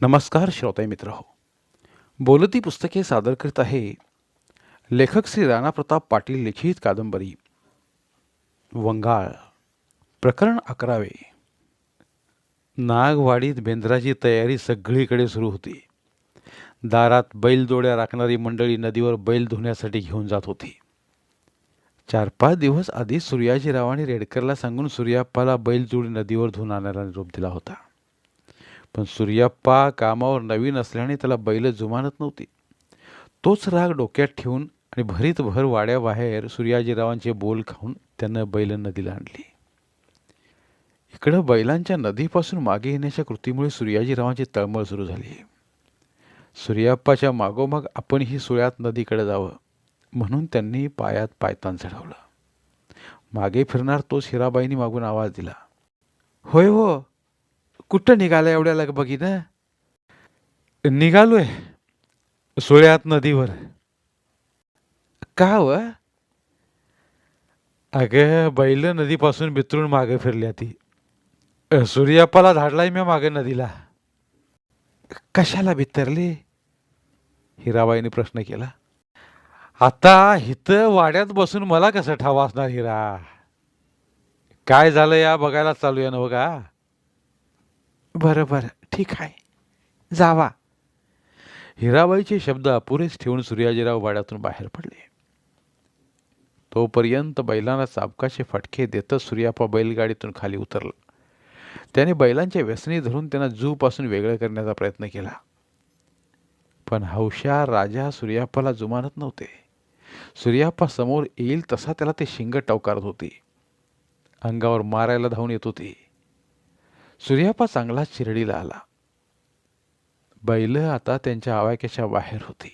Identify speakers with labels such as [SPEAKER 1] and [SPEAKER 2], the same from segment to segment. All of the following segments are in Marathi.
[SPEAKER 1] नमस्कार श्रोते मित्र हो. बोलती पुस्तके सादर करीत आहे लेखक श्री राणा प्रताप पाटील लिखित कादंबरी वंगाळ. प्रकरण 11. नागवाडीत बेंद्राची तयारी सगळीकडे सुरू होती. दारात बैलजोड्या राखणारी मंडळी नदीवर बैल धुण्यासाठी घेऊन जात होती. 4-5 दिवस आधी सूर्याजीरावांनी रेडकरला सांगून सूर्याप्पाला बैलजोडी नदीवर धुवून आणायला निरोप दिला होता. पण सूर्याप्पा कामावर नवीन असल्याने त्याला बैल जुमानत नव्हती. तोच राग डोक्यात ठेवून आणि भरीतभर वाड्याबाहेर सूर्याजीरावांचे बोल खाऊन त्यानं बैल नदीला आणली. इकडं बैलांच्या नदीपासून मागे येण्याच्या कृतीमुळे सूर्याजीरावांची तळमळ सुरू झाली. सूर्याप्पाच्या मागोमाग आपणही सुळ्यात नदीकडे जावं म्हणून त्यांनी पायात पायतान चढवलं. मागे फिरणार तोच हिराबाईंनी मागून आवाज दिला, होय हो, कुठं निघाला एवढ्या लगबगीनं? निघालोय सुळ्यात नदीवर. का व? अगं बैल नदीपासून बितरून मागे फिरल्या ती. सूर्याप्पाला धाडलाय मी मागे नदीला. कशाला बितरली? हिराबाईने प्रश्न केला. आता हिथं वाड्यात बसून मला कसं ठाव असणार हिरा? काय झालं या बघायला चालू आहे ना बघा. बरं बरं, ठीक आहे, जावा. हिराबाईचे शब्द अपुरेच ठेवून सूर्याजीराव वाड्यातून बाहेर पडले. तोपर्यंत बैलांना चाबकाचे फटके देतच सूर्याप्पा बैलगाडीतून खाली उतरला. त्याने बैलांच्या व्यसनी धरून त्यांना जूपासून वेगळं करण्याचा प्रयत्न केला. पण हौशा राजा सूर्याप्पाला जुमानत नव्हते. सूर्याप्पा समोर येईल तसा त्याला ते शिंग टवकारत होती. अंगावर मारायला धावून येत होती. सूर्याप्पा चांगला चिरडीला आला. बैल आता त्यांच्या आवाक्याच्या बाहेर होती.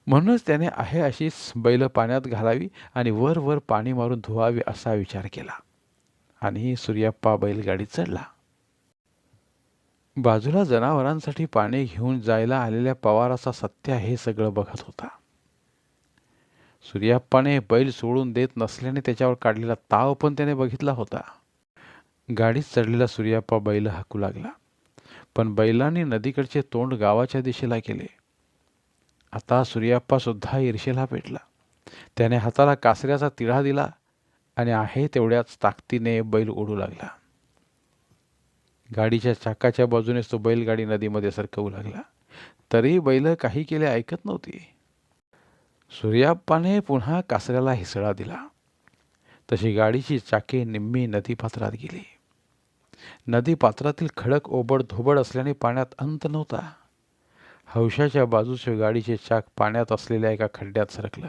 [SPEAKER 1] म्हणूनच त्याने आहे अशीच बैल पाण्यात घालावी आणि वर वर पाणी मारून धुवावी असा विचार केला आणि सूर्याप्पा बैलगाडीत चढला. बाजूला जनावरांसाठी पाणी घेऊन जायला आलेल्या पवाराचा सत्या हे सगळं बघत होता. सूर्याप्पाने बैल सोडून देत नसल्याने त्याच्यावर काढलेला ताव पण त्याने बघितला होता. गाडीत चढलेला सूर्याप्पा बैल हाकू लागला. पण बैलांनी नदीकडचे तोंड गावाच्या दिशेला केले. आता सूर्याप्पा सुद्धा ईर्षेला पेटला. त्याने हाताला कासऱ्याचा तिढा दिला आणि आहे तेवढ्याच ताकदीने बैल ओढू लागला. गाडीच्या चाकाच्या बाजूनेच तो बैलगाडी नदीमध्ये सरकवू लागला. तरी बैल काही केले ऐकत नव्हती. सूर्याप्पाने पुन्हा कासऱ्याला हिसळा दिला. तशी गाडीची चाके निम्मी नदीपात्रात गेली. नदीपात्रातील खडक ओबड धोबड असल्याने पाण्यात अंत नव्हता. हौशाच्या बाजूचे गाडीचे चाक पाण्यात असलेल्या एका खड्ड्यात सरकलं.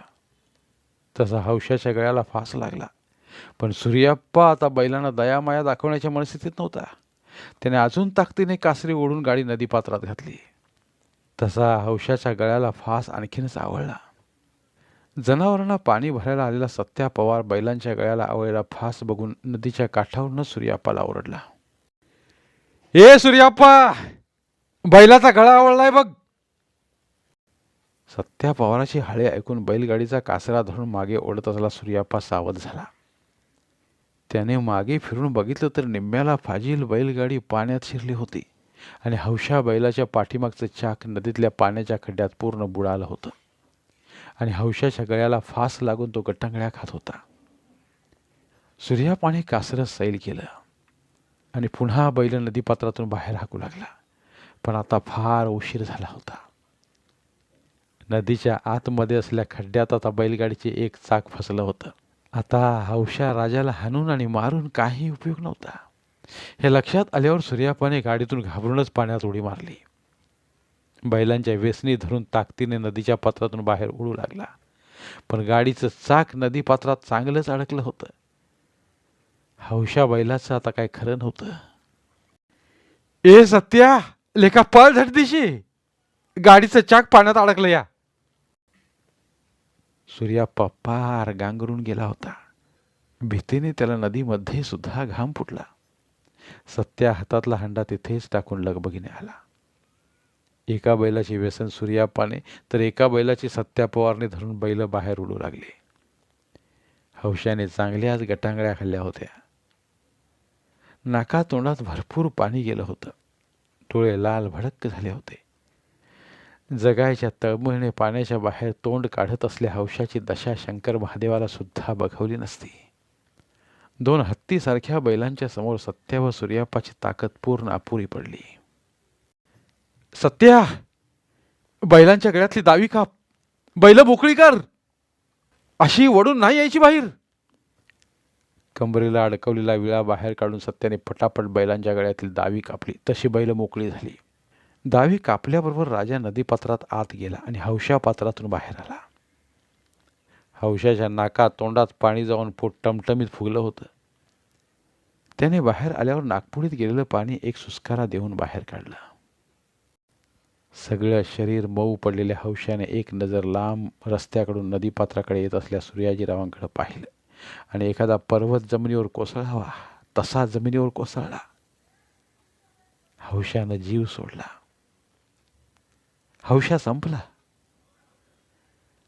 [SPEAKER 1] तसा हौशाच्या गळ्याला फास लागला. पण सूर्याप्पा आता बैलांना दयामाया दाखवण्याच्या मनस्थितीत नव्हता. त्याने अजून ताकदीने कासरी ओढून गाडी नदीपात्रात घातली. तसा हौशाच्या गळ्याला फास आणखीनच आवळला. जनावरांना पाणी भरायला आलेला सत्या पवार बैलांच्या गळ्याला आवळलेला फास बघून नदीच्या काठावरून सूर्याप्पाला ओरडला, ए सूर्याप्पा, बैलाचा गळा आवळलाय बघ. सत्या पवाराची हाळे ऐकून बैलगाडीचा कासरा धरून मागे ओढत असलेला सूर्याप्पा सावध झाला. त्याने मागे फिरून बघितलं तर निम्म्याला फाजील बैलगाडी पाण्यात शिरली होती आणि हौशा बैलाच्या पाठीमागचं चाक नदीतल्या पाण्याच्या खड्ड्यात पूर्ण बुडालं होतं आणि हौशाच्या गळ्याला फास लागून तो गटांगळ्या खात होता. सूर्याप्पाने कासरं सैल केलं आणि पुन्हा बैल नदीपात्रातून बाहेर हाकू लागला. पण आता फार उशीर झाला होता. नदीच्या आतमध्ये असलेल्या खड्ड्यात आता बैलगाडीचे एक चाक फसलं होतं. आता हौशा राजाला हाणून आणि मारून काही उपयोग नव्हता. हे लक्षात आल्यावर सूर्याप्पाने गाडीतून घाबरूनच पाण्यात उडी मारली. बैलांच्या वेसनी धरून ताकदीने नदीच्या पात्रातून बाहेर उडू लागला. पण गाडीचं चाक नदीपात्रात चांगलंच अडकलं होतं. हौशा बैलाचं आता काय खरं नव्हतं. ए सत्या, लेका पळ झटदिशी, गाडीचं चाक पाण्यात अडकलं या. सूर्याप्पा पार गांगरून गेला होता. भीतीने त्याला नदीमध्ये सुद्धा घाम फुटला. सत्या हातातला हंडा तिथेच टाकून लगबगीने आला. एका बैलाचे व्यसन सूर्याप्पाने तर एका बैलाची सत्या पवारने धरून बैल बाहेर उडू लागले. हौशाने चांगल्याच गटांगळ्या खाल्ल्या होत्या. नाका तोंडात भरपूर पाणी गेलं होतं. डोळे लाल भडक झाले होते. जगायच्या तळमळीने पाण्याच्या बाहेर तोंड काढत असल्या हौशाची दशा शंकर महादेवाला सुद्धा बघवली नसती. 2 हत्तीसारख्या बैलांच्या समोर सत्या व सूर्यापाची ताकद पूर्ण अपुरी पडली. सत्या, बैलांच्या गळ्यातली दावी काप, बैल मोकळी कर, अशी वडून नाही यायची बाहेर. कंबरेला अडकवलेला विळा बाहेर काढून सत्याने पटापट बैलांच्या गळ्यातील दावी कापली. तशी बैल मोकळी झाली. दावी कापल्याबरोबर राजा नदीपात्रात आत गेला आणि हौशा पात्रातून बाहेर आला. हौशाच्या नाकात तोंडात पाणी जाऊन पोट टमटमीत फुगलं होतं. त्याने बाहेर आल्यावर नाकपुडीत गेलेलं पाणी एक सुस्कारा देऊन बाहेर काढलं. सगळं शरीर मऊ पडलेल्या हौशाने एक नजर लांब रस्त्याकडून नदीपात्राकडे येत असल्या सूर्याजीरावांकडे पाहिलं आणि एखादा पर्वत जमिनीवर कोसळावा तसा जमिनीवर कोसळला. हौशानं जीव सोडला. हौशा संपला.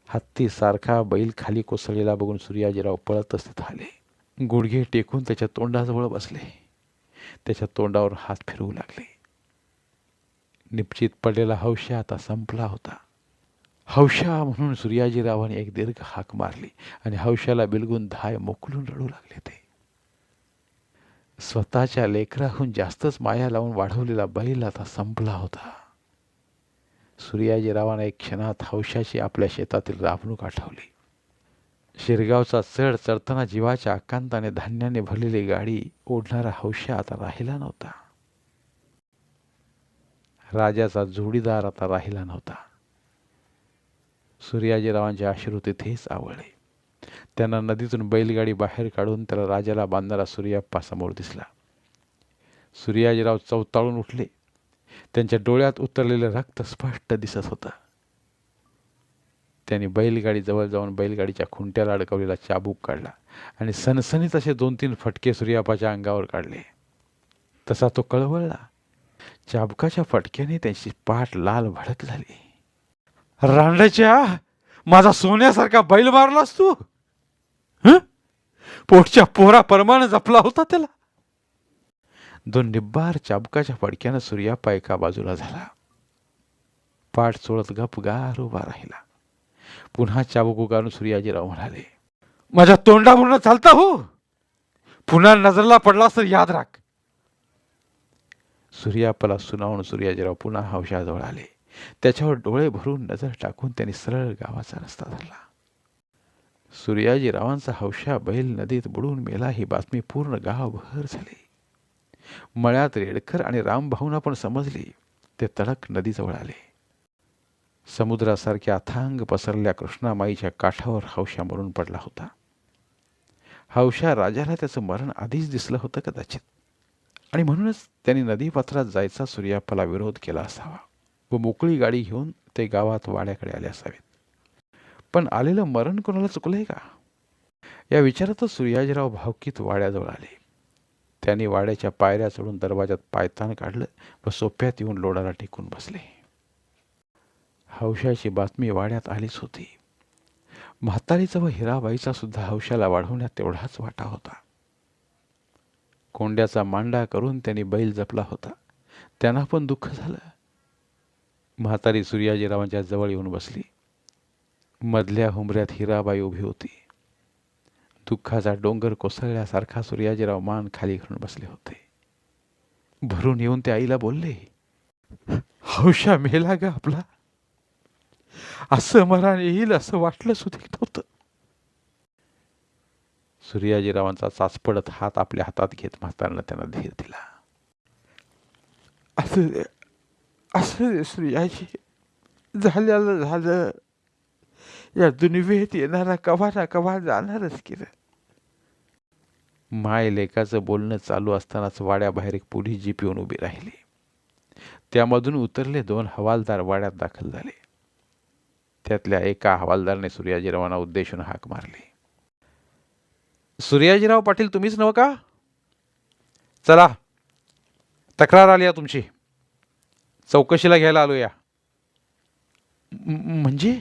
[SPEAKER 1] हत्तीसारखा बैल खाली कोसळलेला बघून सूर्याजीराव पळतच तिथं आले. गुडघे टेकून त्याच्या तोंडाजवळ बसले. त्याच्या तोंडावर हात फिरवू लागले. निपचित पडलेला हौशा आता संपला होता. हौशा म्हणून सूर्याजीरावाने एक दीर्घ हाक मारली आणि हौशाला बिलगून धाय मोकलून रडू लागले. ते स्वतःच्या लेकराहून जास्तच माया लावून वाढवलेला बैल आता संपला होता. सूर्याजीरावाने एक क्षणात हौशाची आपल्या शेतातील राबणूक आठवली. शिरगावचा चढ चढताना जीवाच्या आकांताने धान्याने भरलेली गाडी ओढणारा हौशा आता राहिला नव्हता. राजाचा जोडीदार आता राहिला नव्हता. सूर्याजीरावांचे अश्रू तिथेच आवळले. त्यांना नदीतून बैलगाडी बाहेर काढून त्याला राजाला बांधणारा सूर्याप्पा समोर दिसला. सूर्याजीराव चवताळून उठले. त्यांच्या डोळ्यात उतरलेलं रक्त स्पष्ट दिसत होतं. त्यांनी बैलगाडी जवळ जाऊन बैलगाडीच्या खुंट्याला अडकवलेला चाबूक काढला आणि सनसनीत असे 2-3 फटके सूर्याप्पाच्या अंगावर काढले. तसा तो कळवळला. चाबकाच्या फटक्याने त्यांची पाठ लाल भडक झाली. रांडाच्या, माझा सोन्यासारखा बैल मारलास तू? पोटच्या पोराप्रमाणे जपला होता त्याला. 2 निब्बार चाबकाच्या फडक्यानं सूर्याप्पा एका बाजूला झाला. पाठ चोळत गपगार उभा राहिला. पुन्हा चाबूक उगारून सूर्याजीराव म्हणाले, माझ्या तोंडावरून चालता हो, पुन्हा नजरला पडलास तर याद राख. सूर्याप्पाला सुनावून सूर्याजीराव पुन्हा हौशाजवळ आले. त्याच्यावर डोळे भरून नजर टाकून त्यांनी सरळ गावाचा रस्ता धरला. सूर्याजीरावांचा हौशा बैल नदीत बुडून मेला ही बातमी पूर्ण गावभर झाली. मळ्यात रेडकर आणि रामभाऊंना पण समजली. ते तडक नदीजवळ आले. समुद्रासारख्या अथांग पसरल्या कृष्णामाईच्या काठावर हौशा मरून पडला होता. हौशा राजाला त्याचं मरण आधीच दिसलं होतं कदाचित, आणि म्हणूनच त्यांनी नदीपात्रात जायचा सूर्याप्पाला विरोध केला असावा व मोकळी गाडी घेऊन ते गावात वाड्याकडे आले असावेत. पण आलेलं मरण कोणाला चुकलंय का? या विचारातच सूर्याजीराव भावकीत वाड्याजवळ आले. त्यांनी वाड्याच्या पायऱ्या चढून दरवाजात पायतान काढलं व सोप्यात येऊन लोडाला टेकून बसले. हौशाची बातमी वाड्यात आलीच होती. म्हातारीचा व हिराबाईचा सुद्धा हौशाला वाढवण्यात तेवढाच वाटा होता. कोंड्याचा मांडा करून त्यांनी बैल जपला होता. त्यांना पण दुःख झालं. म्हातारी सूर्याजीरावांच्या जवळ येऊन बसली. मधल्या हुंबऱ्यात हिराबाई उभी होती. दुःखाचा डोंगर कोसळल्यासारखा सूर्याजीराव मान खाली घालून बसले होते. भरून येऊन ते आईला बोलले, हौशा मेला ग आपला. असं मरण येईल असं वाटलं सुद्धा नव्हतं. सूर्याजीरावांचा चाचपडत हात आपल्या हातात घेत म्हातारनं त्यांना धीर दिला. असं सूर्याजी, झाल्याला झालं. या दुनियेत येणारा कवा ना कवा जाणारच की. माय लेकाचं बोलणं चालू असतानाच वाड्याबाहेर एक पोलीस जीप येऊन उभी राहिली. त्यामधून उतरले 2 हवालदार वाड्यात दाखल झाले. त्यातल्या एका हवालदारने सूर्याजीरावांना उद्देशून हाक मारली, सूर्याजीराव पाटील तुम्हीच नव्ह का? चला, तक्रार आली आहे तुमची, चौकशीला घ्यायला आलो या. म्हणजे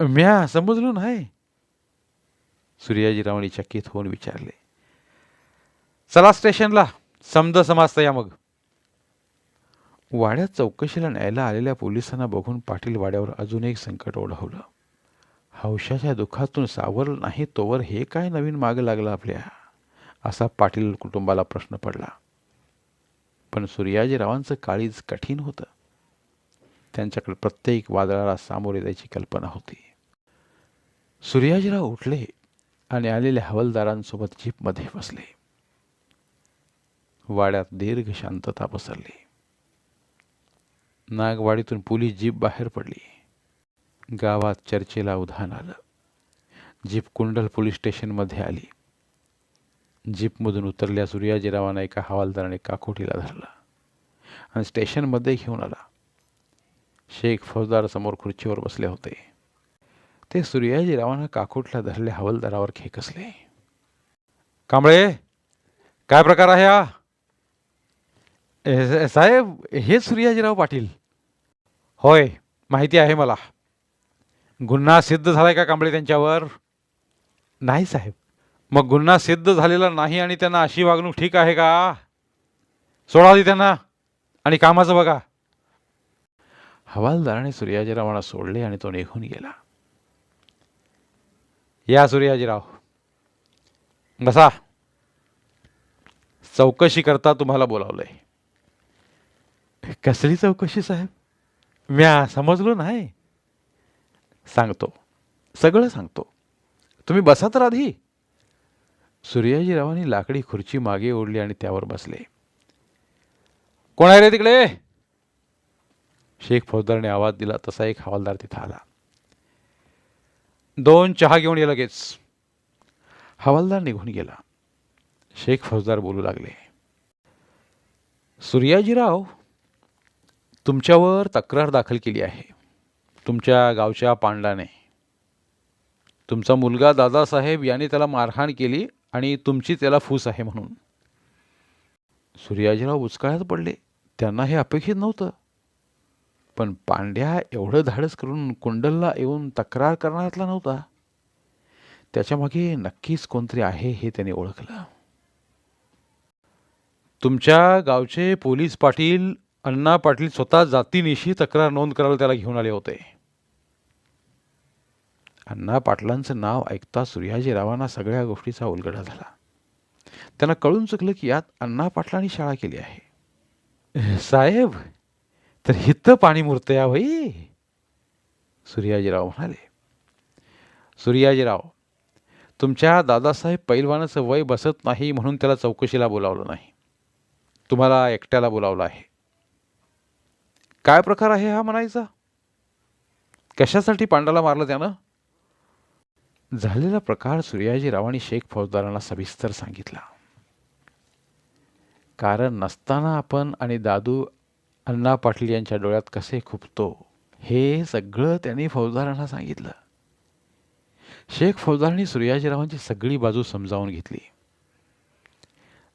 [SPEAKER 1] म्या समजलो नाही. सूर्याजीरावांनी चकित होऊन विचारले. चला स्टेशनला, समज समजतं या. मग वाड्यात चौकशीला न्यायला आलेल्या पोलिसांना बघून पाटील वाड्यावर अजून एक संकट ओढवलं. हौशाच्या दुःखातून सावरलं नाही तोवर हे काय नवीन मागं लागलं आपल्या, असा पाटील कुटुंबाला प्रश्न पडला. पण सूर्याजीरावांचं काळीज कठीण होतं. त्यांच्याकडे प्रत्येक वादळाला सामोरे जायची कल्पना होती. सूर्याजीराव उठले आणि आलेल्या हवालदारांसोबत जीपमध्ये बसले. वाड्यात दीर्घ शांतता पसरली. नागवाडीतून पोलीस जीप बाहेर पडली. गावात चर्चेला उधाण आलं. जीप कुंडल पोलीस स्टेशनमध्ये आली. जीपमधून उतरल्या सूर्याजीरावांना एका हवालदाराने काकोटीला धरला आणि स्टेशनमध्ये घेऊन आला. शेख फौजदार समोर खुर्चीवर बसले होते. ते सूर्याजीरावांना काकोटला धरल्या हवालदारावर खेकसले. कांबळे, काय प्रकार आहे हा? साहेब, हे सूर्याजीराव पाटील. होय, माहिती आहे मला. गुन्हा सिद्ध झालाय का कांबळे त्यांच्यावर? नाही साहेब. मग गुन्हा सिद्ध झालेला नाही आणि त्यांना अशी वागणूक ठीक आहे का? सोडा दे त्यांना आणि कामाचं बघा. हवालदाराने सूर्याजीरावांना सोडले आणि तो निघून गेला. या सूर्याजीराव, बसा. चौकशी करता तुम्हाला बोलावलंय. कसली चौकशी साहेब? म्या समजलो नाही. सांगतो, सगळं सांगतो. तुम्ही बसा तर आधी. सूर्याजीरावांनी लाकडी खुर्ची मागे ओढली आणि त्यावर बसले. कोण आहे रे तिकडे? शेख फौजदारने आवाज दिला तसा एक हवालदार तिथं आला. 2 चहा घेऊन ये लगेच. हवालदार निघून गेला. शेख फौजदार बोलू लागले. सूर्याजीराव, तुमच्यावर तक्रार दाखल केली आहे तुमच्या गावच्या पांडाने. तुमचा मुलगा दादासाहेब याने त्याला मारहाण केली आणि तुमची त्याला फूस आहे म्हणून. सूर्याजीराव उचकाळ्यात पडले. त्यांना हे अपेक्षित नव्हतं. पण पांड्या एवढं धाडस करून कुंडलला येऊन तक्रार करण्यातला नव्हता. त्याच्यामागे नक्कीच कोणतरी आहे हे त्याने ओळखलं. तुमच्या गावचे पोलीस पाटील अण्णा पाटील स्वतः जातीनिशी तक्रार नोंद करायला त्याला घेऊन आले होते. अण्णा पाटलांचं नाव ऐकता सूर्याजीरावांना सगळ्या गोष्टीचा उलगडा झाला. त्यांना कळून चुकलं की यात अण्णा पाटलांनी शाळा केली आहे. साहेब, तर हित पाणी मुरतया भाई, सूर्याजीराव म्हणाले. सूर्याजीराव, तुमच्या दादासाहेब पैलवानाचं वय बसत नाही म्हणून त्याला चौकशीला बोलावलं नाही. तुम्हाला एकट्याला बोलावलं आहे. काय प्रकार आहे हा म्हणायचा? कशासाठी पांडाला मारलं त्यानं? झालेला प्रकार सूर्याजीरावांनी शेख फौजदारांना सविस्तर सांगितला. कारण नसताना आपण आणि दादू अण्णा पाटील यांच्या डोळ्यात कसे खुपतो हे सगळं त्यांनी फौजदारांना सांगितलं. शेख फौजदारांनी सूर्याजीरावांची सगळी बाजू समजावून घेतली.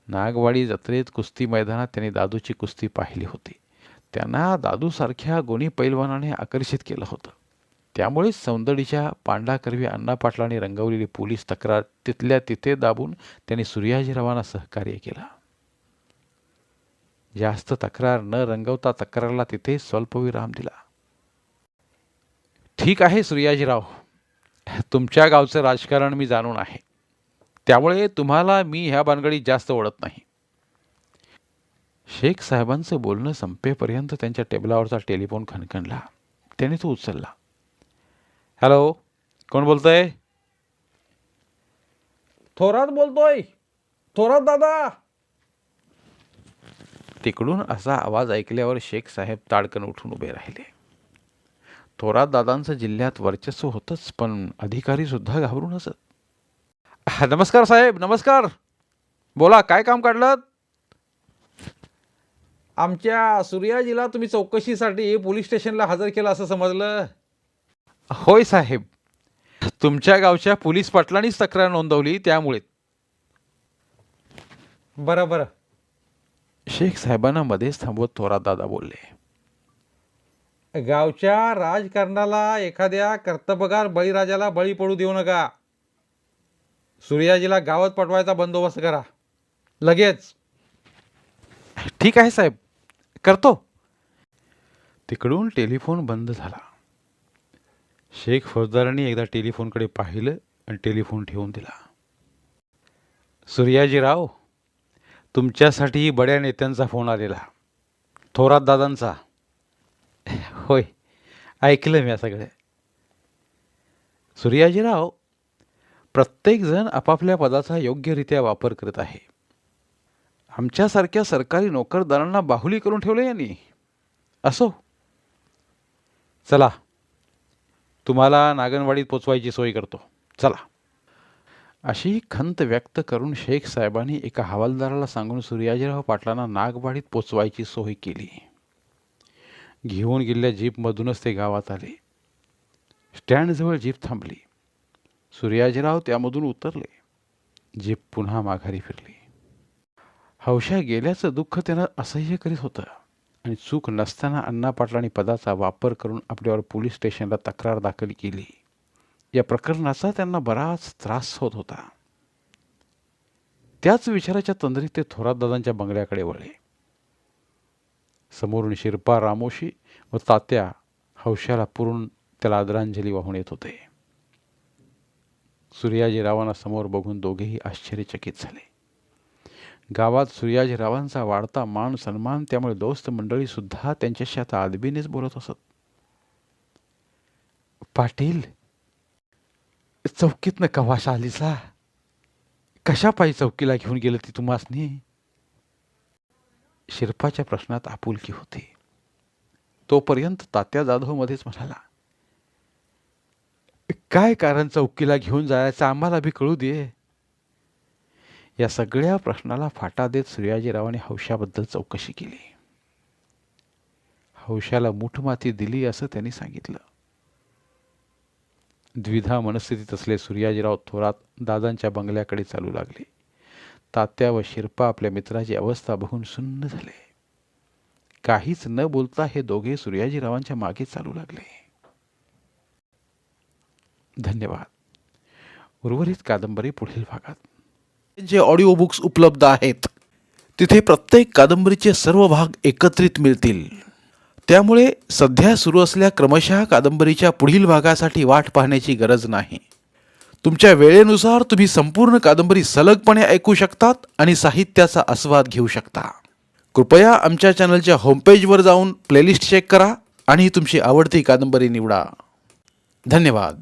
[SPEAKER 1] नागवाडी जत्रेत कुस्ती मैदानात त्यांनी दादूची कुस्ती पाहिली होती. त्यांना दादूसारख्या गुणी पैलवानाने आकर्षित केलं होतं. त्यामुळेच सौंदर्याच्या पांडाकरवी अण्णा पाटलांनी रंगवलेली पोलीस तक्रार तिथल्या तिथे दाबून त्यांनी सूर्याजीरावांना सहकार्य केलं. जास्त तक्रार न रंगवता तक्रारला तिथे स्वल्पविराम दिला. ठीक आहे सूर्याजीराव, तुमच्या गावचं राजकारण मी जाणून आहे. त्यामुळे तुम्हाला मी ह्या भानगडीत जास्त ओढत नाही. शेख साहेबांचं बोलणं संपेपर्यंत त्यांच्या टेबलावरचा टेलिफोन खणखणला. त्याने तो उचलला. हॅलो, कोण बोलतंय? थोरात बोलतोय. थोरात दादा. तिकडून असा आवाज ऐकल्यावर शेख साहेब ताडकन उठून उभे राहिले. थोरात दादांचं जिल्ह्यात वर्चस्व होतंच, पण अधिकारी सुद्धा घाबरून असत. नमस्कार साहेब, नमस्कार. बोला, काय काम काढलं? आमच्या सूर्याजीला तुम्ही चौकशीसाठी पोलीस स्टेशनला हजर केलं असं समजलं. होय साहेब, तुमच्या गावच्या पोलीस पाटलांनीच तक्रार नोंदवली त्यामुळे. बरं बरं. शेख साहेबांना मध्येच थांबवत थोरात दादा बोलले. गावच्या राजकारणाला एखाद्या कर्तबगार बळीराजाला बळी पडू देऊ नका. सूर्याजीला गावात पाठवायचा बंदोबस्त करा लगेच. ठीक आहे साहेब, करतो. तिकडून टेलिफोन बंद झाला. शेख फौजदारांनी एकदा टेलिफोनकडे पाहिलं आणि टेलिफोन ठेवून दिला. सूर्याजीराव, तुमच्यासाठी बड्या नेत्यांचा फोन आलेला, थोरात दादांचा. होय, ऐकलं मी सगळं. सूर्याजीराव, प्रत्येकजण आपापल्या पदाचा योग्यरित्या वापर करत आहे. आमच्यासारख्या सरकारी नोकरदारांना बाहुली करून ठेवलं यांनी. असो, चला, तुम्हाला नागनवाडीत पोचवायची सोय करतो, चला. अशी खंत व्यक्त करून शेख साहेबांनी एका हवालदाराला सांगून सूर्याजीराव पाटलांना नागवाडीत पोचवायची सोय केली. घेऊन गेलेल्या जीपमधूनच ते गावात आले. स्टँडजवळ जीप थांबली. सूर्याजीराव त्यामधून उतरले. जीप पुन्हा माघारी फिरली. हौशा गेल्याचं दुःख त्यानं असह्य करीत होतं आणि चूक नसताना अण्णा पाटलांनी पदाचा वापर करून आपल्यावर पोलीस स्टेशनला तक्रार दाखल केली. या प्रकरणाचा त्यांना बराच त्रास होत होता. त्याच विचाराच्या तंद्रीत ते थोरातदादांच्या बंगल्याकडे वळले. समोरून शिरपा, रामोशी व तात्या हौशाला पुरून त्याला आदरांजली वाहून येत होते. सूर्याजीरावांना समोर बघून दोघेही आश्चर्यचकित झाले. गावात सूर्याजीरावांचा वाढता मान सन्मान, त्यामुळे दोस्त मंडळी सुद्धा त्यांच्याशी आता आदबीनेच बोलत असत. पाटील, चौकीतनं कवाशा आलीसा? कशा पायी चौकीला घेऊन गेलं ती तुम्हासनी? शिरपाच्या प्रश्नात आपुलकी होती. तोपर्यंत तात्या जाधव मध्येच म्हणाला, काय कारण चौकीला घेऊन जायचं आम्हाला बी कळू दे. या सगळ्या प्रश्नाला फाटा देत सूर्याजीरावांनी हौशाबद्दल चौकशी केली. हौशाला मुठमाती दिली असं त्यांनी सांगितलं. द्विधा मनस्थितीत असले सूर्याजीराव थोरात दादांच्या बंगल्याकडे चालू लागले. तात्या व शिरपा आपल्या मित्राची अवस्था बघून सुन्न झाले. काहीच न बोलता हे दोघे सूर्याजीरावांच्या मागे चालू लागले. धन्यवाद. उर्वरित कादंबरी पुढील भागात.
[SPEAKER 2] जे ऑडिओ बुक्स उपलब्ध आहेत तिथे प्रत्येक कादंबरीचे सर्व भाग एकत्रित मिळतील. त्यामुळे सध्या सुरू असलेल्या क्रमशः कादंबरीच्या पुढील भागासाठी वाट पाहण्याची गरज नाही. तुमच्या वेळेनुसार तुम्ही संपूर्ण कादंबरी सलगपणे ऐकू शकतात आणि साहित्याचा आस्वाद घेऊ शकता. कृपया आमच्या चॅनलच्या होमपेजवर जाऊन प्लेलिस्ट चेक करा आणि तुमची आवडती कादंबरी निवडा. धन्यवाद.